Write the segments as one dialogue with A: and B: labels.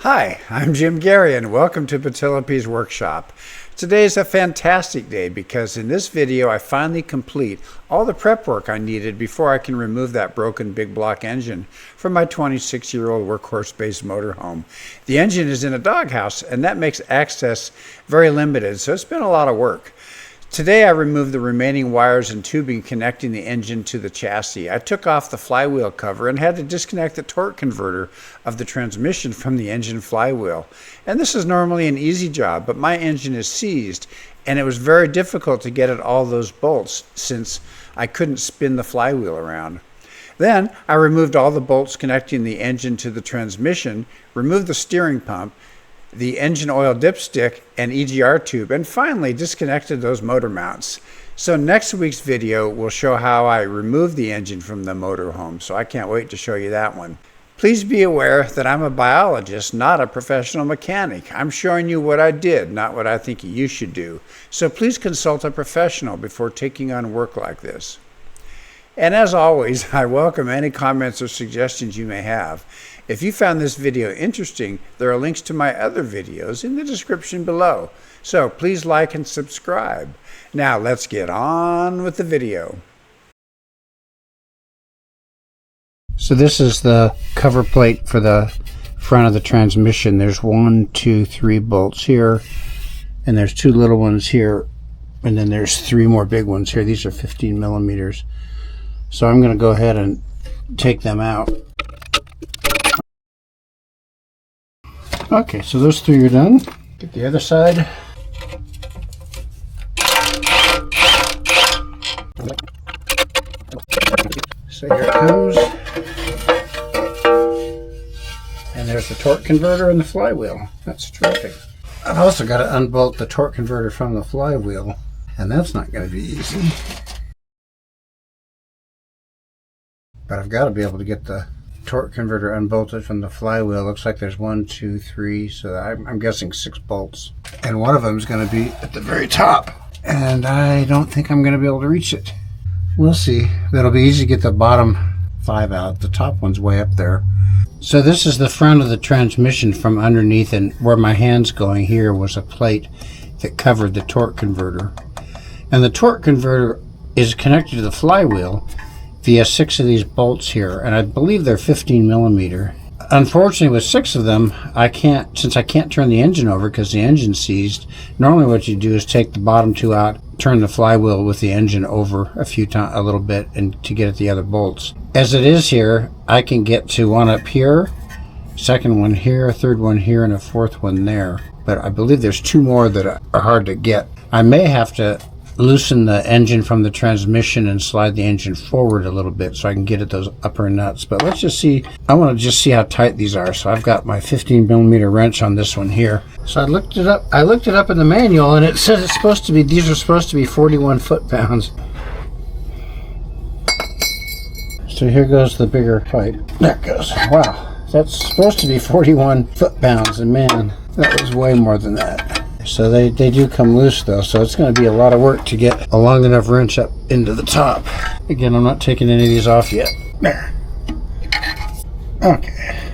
A: Hi, I'm Jim Gary and welcome to Penelope's Workshop. Today is a fantastic day because in this video I finally complete all the prep work I needed before I can remove that broken big block engine from my 26-year-old Workhorse-based motorhome. The engine is in a doghouse and that makes access very limited, so it's been a lot of work. Today I removed the remaining wires and tubing connecting the engine to the chassis. I took off the flywheel cover and had to disconnect the torque converter of the transmission from the engine flywheel. And this is normally an easy job, but my engine is seized and it was very difficult to get at all those bolts since I couldn't spin the flywheel around. Then I removed all the bolts connecting the engine to the transmission, removed the steering pump, the engine oil dipstick and EGR tube, and finally disconnected those motor mounts. So next week's video will show how I removed the engine from the motorhome, so I can't wait to show you that one. Please be aware that I'm a biologist, not a professional mechanic. I'm showing you what I did, not what I think you should do. So please consult a professional before taking on work like this. And as always, I welcome any comments or suggestions you may have. If you found this video interesting, there are links to my other videos in the description below. So please like and subscribe. Now let's get on with the video. So this is the cover plate for the front of the transmission. There's 1, 2, 3 bolts here, and there's 2 little ones here, and then there's 3 more big ones here. These are 15 millimeters. So I'm going to go ahead and take them out. Okay, so those 3 are done. Get the other side. So here it comes. And there's the torque converter and the flywheel. That's terrific. I've also got to unbolt the torque converter from the flywheel, and that's not going to be easy. But I've got to be able to get the torque converter unbolted from the flywheel. Looks like there's 1, 2, 3, so I'm guessing 6 bolts. And one of them is going to be at the very top. And I don't think I'm going to be able to reach it. We'll see. It'll be easy to get the bottom 5 out. The top one's way up there. So this is the front of the transmission from underneath, and where my hand's going here was a plate that covered the torque converter. And the torque converter is connected to the flywheel via 6 of these bolts here, and I believe they're 15 millimeter. Unfortunately, with 6 of them, since I can't turn the engine over because the engine's seized. Normally what you do is take the bottom 2 out, turn the flywheel with the engine over a little bit, and to get at the other bolts. As it is here, I can get to one up here, second one here, third one here, and a fourth one there. But I believe there's 2 more that are hard to get. I may have to loosen the engine from the transmission and slide the engine forward a little bit so I can get at those upper nuts. But let's just see. I want to just see how tight these are. So I've got my 15 millimeter wrench on this one here. So I looked it up in the manual, and it says these are supposed to be 41 foot-pounds. So here goes the bigger pipe. There it goes. Wow, that's supposed to be 41 foot-pounds, and man, that was way more than that. So they do come loose though, so it's going to be a lot of work to get a long enough wrench up into the top. Again, I'm not taking any of these off yet. There. Okay.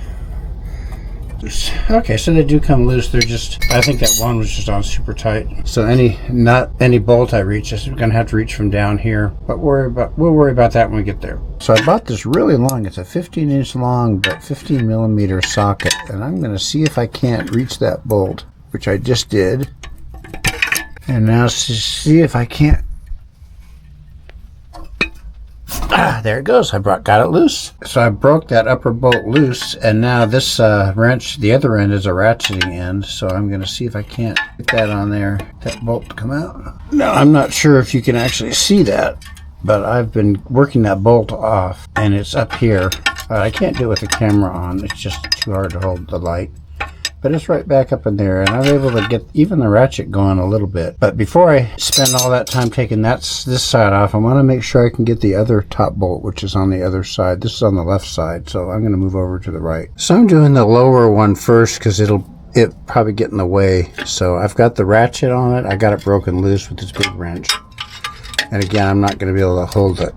A: Okay, so they do come loose. They're just, I think that one was just on super tight. So any bolt I reach, I'm going to have to reach from down here. But we'll worry about that when we get there. So I bought this really long. It's a 15-inch long, but 15 millimeter socket, and I'm going to see if I can't reach that bolt, which I just did, and now see if I can't. There it goes. I got it loose. So I broke that upper bolt loose, and now this wrench, the other end, is a ratcheting end. So I'm going to see if I can't get that on there, that bolt to come out. Now I'm not sure if you can actually see that, but I've been working that bolt off, and it's up here. I can't do it with the camera on. It's just too hard to hold the light. But it's right back up in there, and I'm able to get even the ratchet going a little bit. But before I spend all that time taking this side off, I want to make sure I can get the other top bolt, which is on the other side. This is on the left side, so I'm going to move over to the right. So I'm doing the lower one first because it'll probably get in the way. So I've got the ratchet on it. I got it broken loose with this big wrench. And again, I'm not going to be able to hold the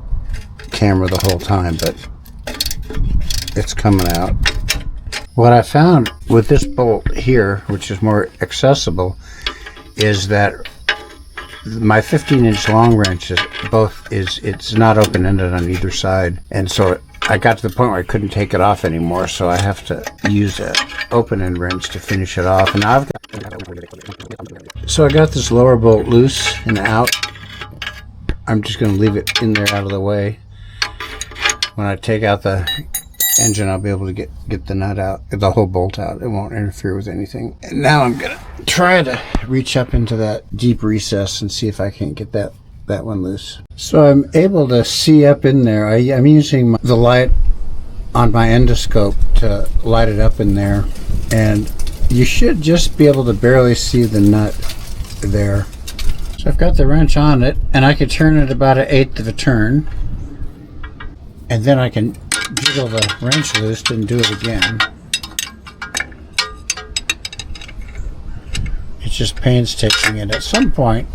A: camera the whole time, but it's coming out. What I found with this bolt here, which is more accessible, is that my 15-inch long wrench it's not open-ended on either side, and so I got to the point where I couldn't take it off anymore, so I have to use an open-end wrench to finish it off. And now so I got this lower bolt loose and out. I'm just going to leave it in there out of the way. When I take out the engine, I'll be able to get the nut out, the whole bolt out. It won't interfere with anything. And now I'm going to try to reach up into that deep recess and see if I can't get that one loose. So I'm able to see up in there. I'm using the light on my endoscope to light it up in there, and you should just be able to barely see the nut there. So I've got the wrench on it, and I can turn it about 1/8 of a turn, and then I can jiggle the wrench loose and do it again. It's just painstaking, and at some point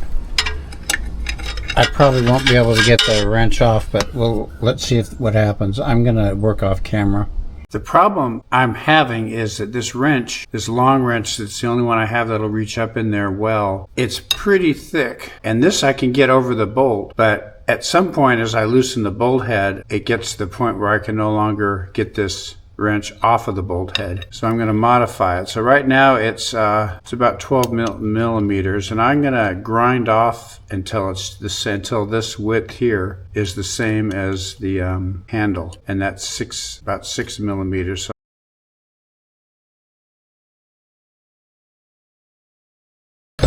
A: I probably won't be able to get the wrench off, but let's see what happens. I'm gonna work off camera. The problem I'm having is that this wrench, this long wrench, that's the only one I have that'll reach up in there well, it's pretty thick, and this I can get over the bolt, but at some point as I loosen the bolt head, it gets to the point where I can no longer get this wrench off of the bolt head. So I'm going to modify it. So right now it's about 12 millimeters, and I'm going to grind off until until this width here is the same as the handle, and that's about 6 millimeters.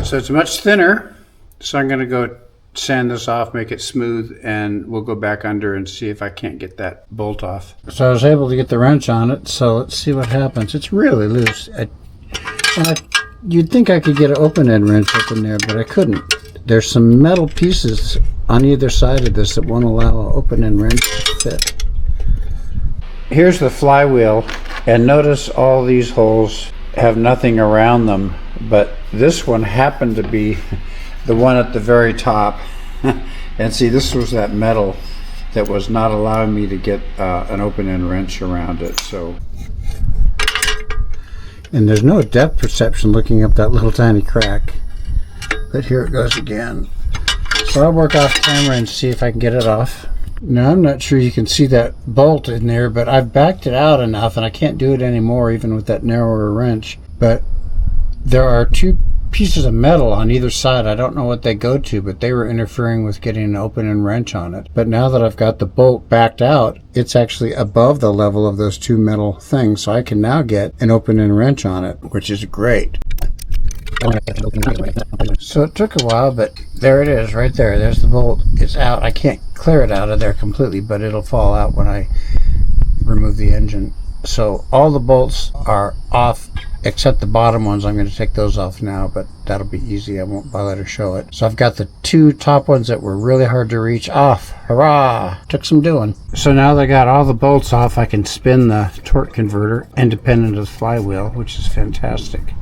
A: So it's much thinner. So I'm going to go sand this off, make it smooth, and we'll go back under and see if I can't get that bolt off. So I was able to get the wrench on it, so let's see what happens. It's really loose. You'd think I could get an open-end wrench up in there, but I couldn't. There's some metal pieces on either side of this that won't allow an open-end wrench to fit. Here's the flywheel, and notice all these holes have nothing around them, but this one happened to be the one at the very top. And see, this was that metal that was not allowing me to get an open-end wrench around it. So, and there's no depth perception looking up that little tiny crack, but here it goes again. So I'll work off camera and see if I can get it off. Now I'm not sure you can see that bolt in there, but I've backed it out enough and I can't do it anymore even with that narrower wrench. But there are two pieces of metal on either side. I don't know what they go to, but they were interfering with getting an open-end wrench on it. But now that I've got the bolt backed out, it's actually above the level of those two metal things, so I can now get an open-end wrench on it, which is great. So it took a while, but there it is right there. There's the bolt. It's out. I can't clear it out of there completely, but it'll fall out when I remove the engine. So all the bolts are off except the bottom ones. I'm going to take those off now, but that'll be easy. I won't bother to show it. So I've got the two top ones that were really hard to reach off. Hurrah! Took some doing. So now that I got all the bolts off, I can spin the torque converter independent of the flywheel, which is fantastic.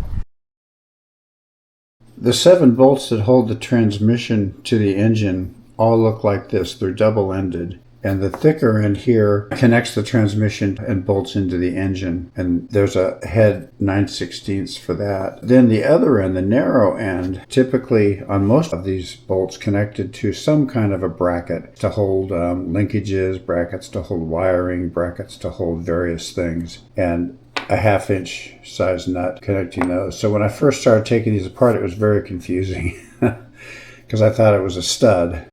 A: The 7 bolts that hold the transmission to the engine all look like this. They're double-ended. And the thicker end here connects the transmission and bolts into the engine. And there's a head 9/16 for that. Then the other end, the narrow end, typically on most of these bolts connected to some kind of a bracket to hold linkages, brackets to hold wiring, brackets to hold various things, and a 1/2-inch size nut connecting those. So when I first started taking these apart, it was very confusing. Because I thought it was a stud.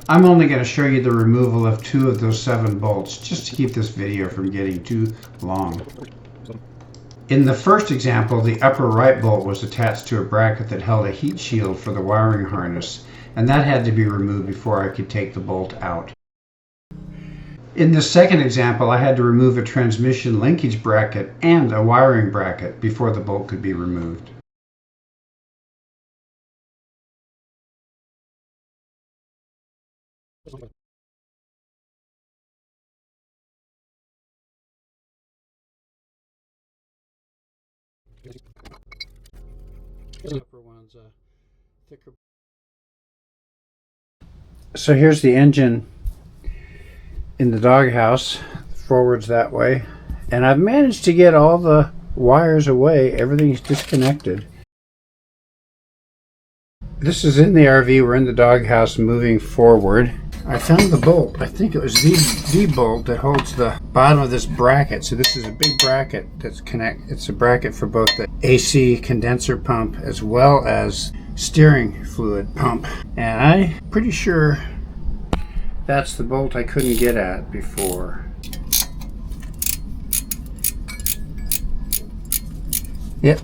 A: I'm only going to show you the removal of 2 of those 7 bolts just to keep this video from getting too long. In the first example, the upper right bolt was attached to a bracket that held a heat shield for the wiring harness, and that had to be removed before I could take the bolt out. In the second example, I had to remove a transmission linkage bracket and a wiring bracket before the bolt could be removed. So here's the engine in the doghouse, forwards that way, and I've managed to get all the wires away, everything's disconnected. This is in the RV. We're in the doghouse moving forward. I found the bolt. I think it was the bolt that holds the bottom of this bracket. So this is a big bracket that's it's a bracket for both the AC condenser pump as well as steering fluid pump. And I'm pretty sure that's the bolt I couldn't get at before. Yep.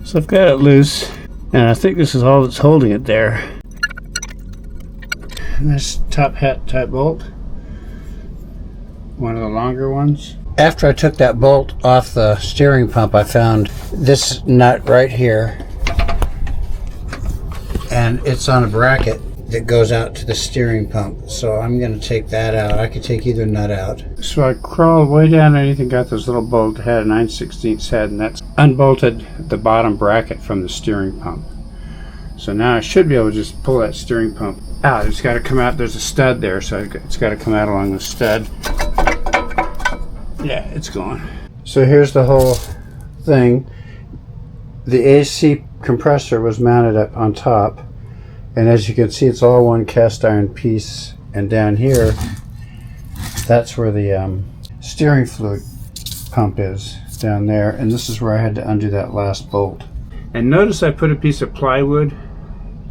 A: So I've got it loose, and I think this is all that's holding it there. And this top hat type bolt, one of the longer ones. After I took that bolt off the steering pump, I found this nut right here, and it's on a bracket that goes out to the steering pump. So I'm going to take that out. I could take either nut out. So I crawled way down underneath and got this little bolt that had a 9/16 head, and that's unbolted the bottom bracket from the steering pump. So now I should be able to just pull that steering pump out. It's got to come out. There's a stud there, so it's got to come out along the stud. Yeah, it's gone. So here's the whole thing. The AC compressor was mounted up on top, and as you can see, it's all one cast iron piece. And down here, that's where the steering fluid pump is, down there. And this is where I had to undo that last bolt. And notice I put a piece of plywood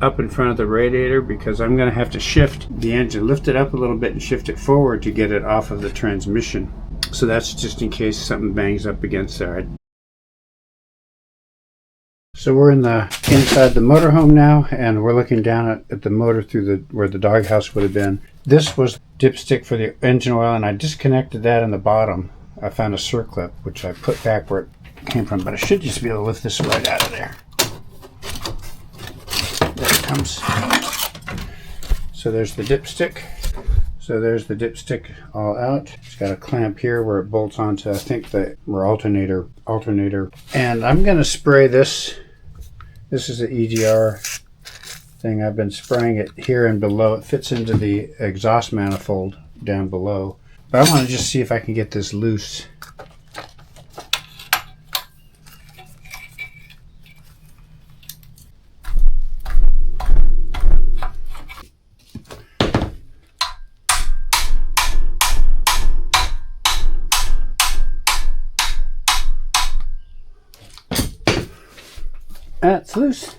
A: up in front of the radiator because I'm going to have to shift the engine, lift it up a little bit and shift it forward to get it off of the transmission. So that's just in case something bangs up against there. So we're inside the motorhome now, and we're looking down at the motor through where the doghouse would have been. This was dipstick for the engine oil, and I disconnected that in the bottom. I found a circlip, which I put back where it came from, but I should just be able to lift this right out of there. There it comes. So there's the dipstick. So there's the dipstick all out. It's got a clamp here where it bolts onto, I think, the alternator. And I'm going to spray this. This is the EGR thing. I've been spraying it here and below. It fits into the exhaust manifold down below. But I want to just see if I can get this loose. That's loose.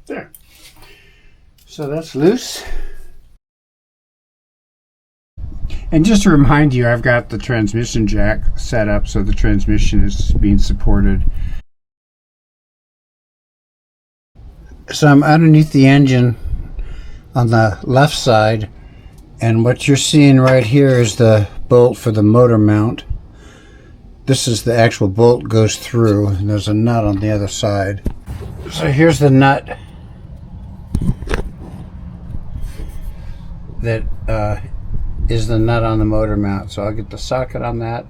A: There. So that's loose. And just to remind you, I've got the transmission jack set up so the transmission is being supported. So I'm underneath the engine on the left side. And what you're seeing right here is the bolt for the motor mount. This is the actual bolt goes through, and there's a nut on the other side. So here's the nut that is the nut on the motor mount. So I'll get the socket on that.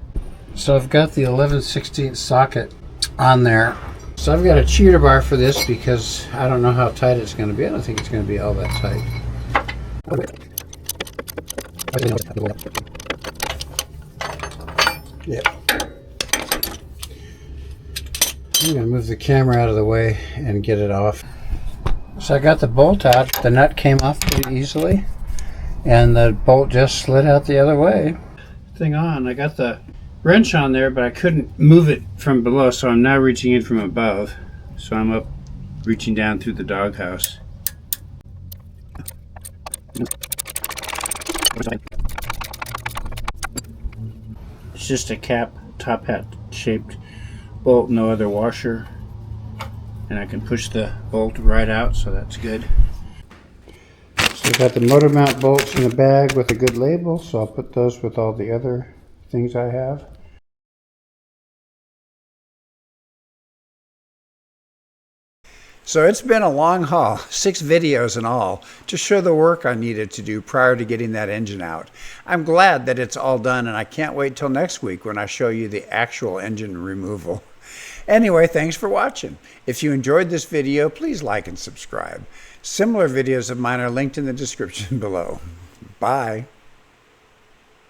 A: So I've got the 11/16 socket on there. So I've got a cheater bar for this because I don't know how tight it's going to be. I don't think it's going to be all that tight. Yeah. I'm going to move the camera out of the way and get it off. So I got the bolt out. The nut came off pretty easily, and the bolt just slid out the other way. Thing on. I got the wrench on there, but I couldn't move it from below, so I'm now reaching in from above. So I'm up, reaching down through the doghouse. It's just a top hat shaped bolt, no other washer, and I can push the bolt right out, so that's good. So I got the motor mount bolts in a bag with a good label, so I'll put those with all the other things I have. So it's been a long haul, 6 videos in all, to show the work I needed to do prior to getting that engine out. I'm glad that it's all done, and I can't wait till next week when I show you the actual engine removal. Anyway, thanks for watching. If you enjoyed this video, please like and subscribe. Similar videos of mine are linked in the description below. Bye.